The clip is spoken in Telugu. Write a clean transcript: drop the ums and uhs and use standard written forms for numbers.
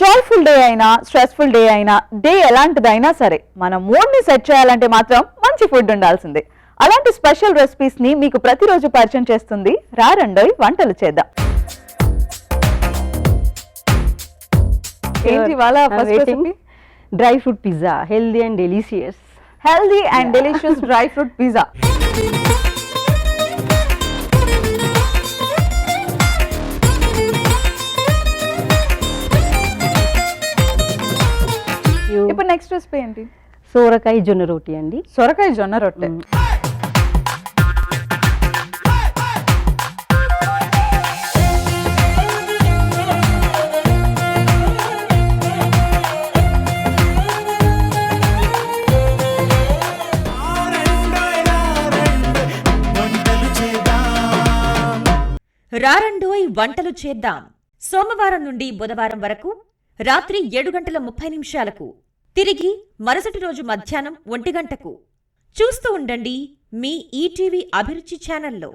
జాయ్ఫుల్ డే అయినా స్ట్రెస్ఫుల్ డే అయినా డే ఎలాంటిదైనా సరే మన మూడ్ ని సెట్ చేయాలంటే మాత్రం మంచి ఫుడ్ ఉండాల్సిందే. అలాంటి స్పెషల్ రెసిపీస్ ని మీకు ప్రతిరోజు పరిచయం చేస్తుంది రారండోయ్ వంటలు చేద్దాం. ఏంటి వాళ్ళ first recipe? Dry fruit pizza, healthy and delicious. Healthy and delicious dry fruit pizza. ఇప్పుడు నెక్స్ట్ రెసిపీ ఏంటి? సోరకాయ జొన్న రోటీ అండి. సొరకాయ జొన్న రొట్టె. రారండోయ్ వంటలు చేద్దాం. సోమవారం నుండి బుధవారం వరకు రాత్రి 7:30 తిరిగి మరుసటి రోజు మధ్యాహ్నం 1 గంటకు చూస్తూ ఉండండి మీ ఈటీవీ అభిరుచి ఛానల్లో.